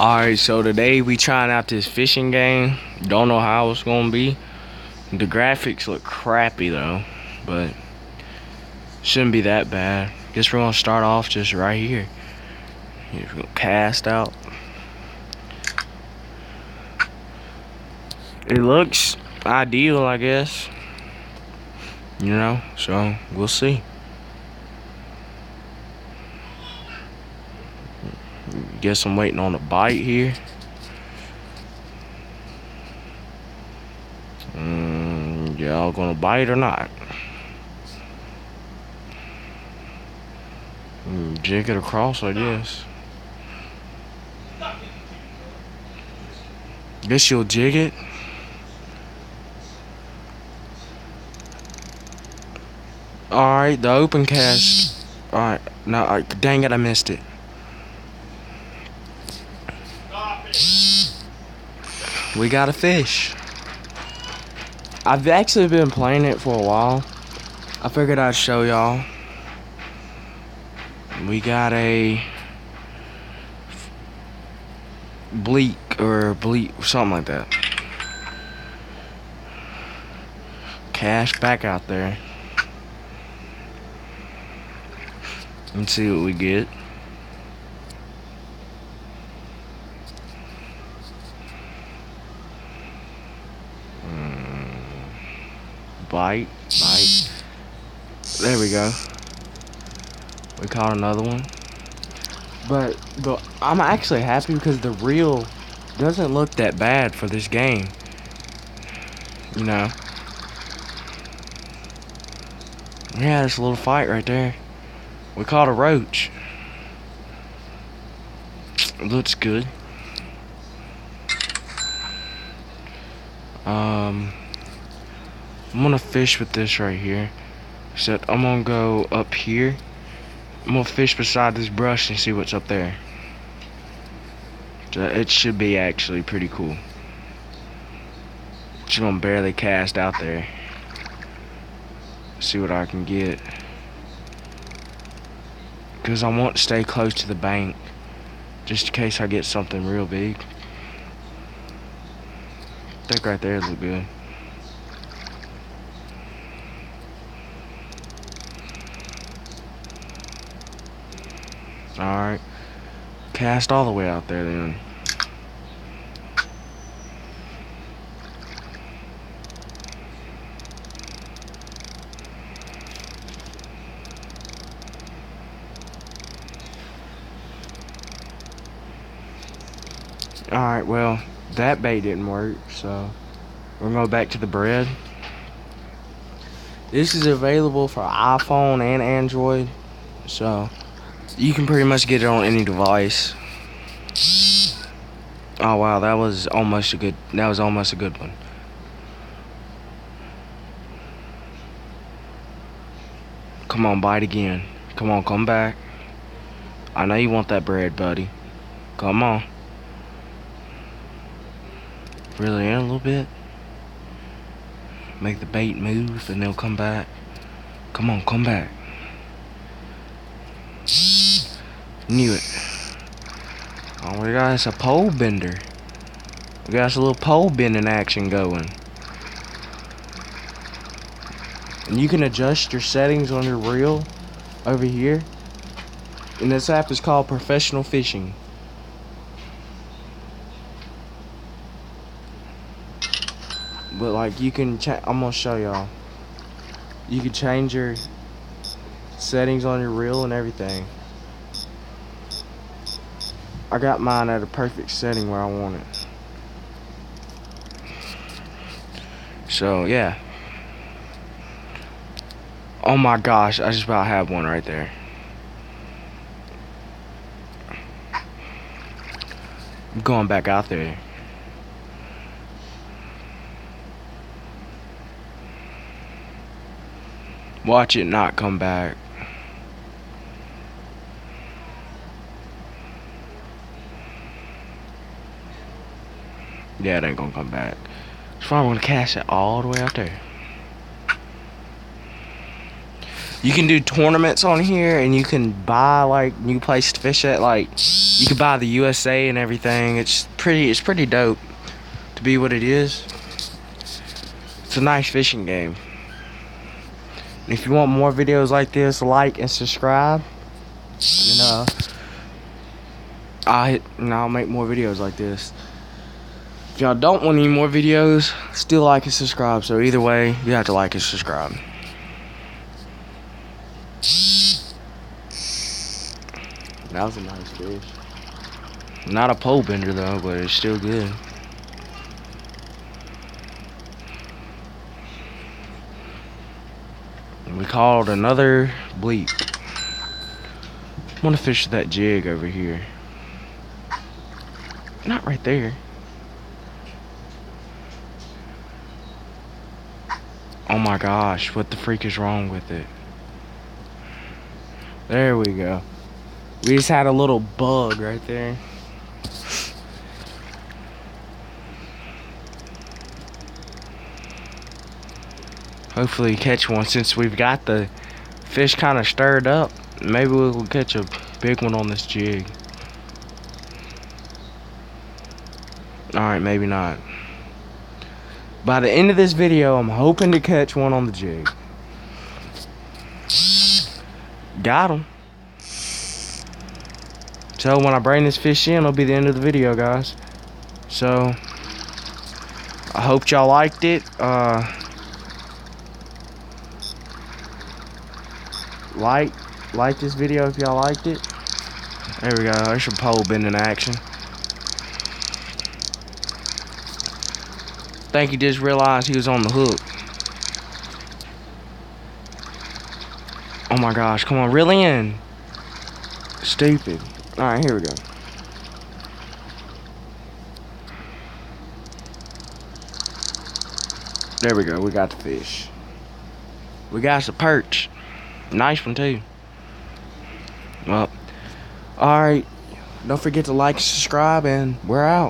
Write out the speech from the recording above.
Alright, so today we trying out this fishing game. Don't know how it's gonna be. The graphics look crappy though, but shouldn't be that bad. Guess we're gonna start off just right here. We're gonna cast out. It looks ideal, I guess. You know, so we'll see. Guess I'm waiting on a bite here. Y'all gonna bite or not? Jig it across, I guess. Guess you'll jig it. Alright, the open cast. Alright, no, dang it, I missed it. We got a fish. I've actually been playing it for a while. I figured I'd show y'all. We got a bleak or something like that. Cast back out there. Let's see what we get. Bite. There we go. We caught another one. But I'm actually happy because the reel doesn't look that bad for this game. You know. Yeah, this little fight right there. We caught a roach. Looks good. I'm gonna fish with this right here. Except I'm gonna go up here. I'm gonna fish beside this brush and see what's up there. So it should be actually pretty cool. Just gonna barely cast out there. See what I can get. Cause I want to stay close to the bank. Just in case I get something real big. I think right there looks good. Alright. Cast all the way out there then. Alright, well, that bait didn't work, so we're gonna go back to the bread. This is available for iPhone and Android, so you can pretty much get it on any device. Oh wow, that was almost a good one. Come on, bite again. Come on, come back. I know you want that bread, buddy. Come on. Reel it in a little bit. Make the bait move and they'll come back. Come on, come back. Knew it. All we got is a pole bender. We got a little pole bending action going. And you can adjust your settings on your reel over here. And this app is called Professional Fishing. But like you can I'm gonna show y'all. You can change your settings on your reel and everything. I got mine at a perfect setting where I want it. So yeah. Oh my gosh, I just about have one right there. I'm going back out there. Watch it not come back. Yeah, it ain't gonna come back. So I'm gonna cast it all the way out there. You can do tournaments on here, and you can buy like new place to fish at. Like you can buy the USA and everything. It's pretty dope to be what it is. It's a nice fishing game. And if you want more videos like this, like and subscribe. And I'll make more videos like this. If y'all don't want any more videos, still like and subscribe. So either way, you have to like and subscribe. That was a nice fish. Not a pole bender though, but it's still good. And we called another bleep. I'm gonna fish that jig over here. Not right there. Oh my gosh, what the freak is wrong with it? There we go. We just had a little bug right there. Hopefully catch one since we've got the fish kind of stirred up. Maybe we'll catch a big one on this jig. Alright, maybe not. By the end of this video, I'm hoping to catch one on the jig. Got him. So when I bring this fish in, it'll be the end of the video, guys. So I hope y'all liked it. Like this video if y'all liked it. There we go. There's your pole bending action. Think he just realized he was on the hook. Oh my gosh, come on, reel in. Stupid. Alright, here we go. There we go, we got the fish. We got some perch. Nice one too. Well, alright. Don't forget to like and subscribe, and we're out.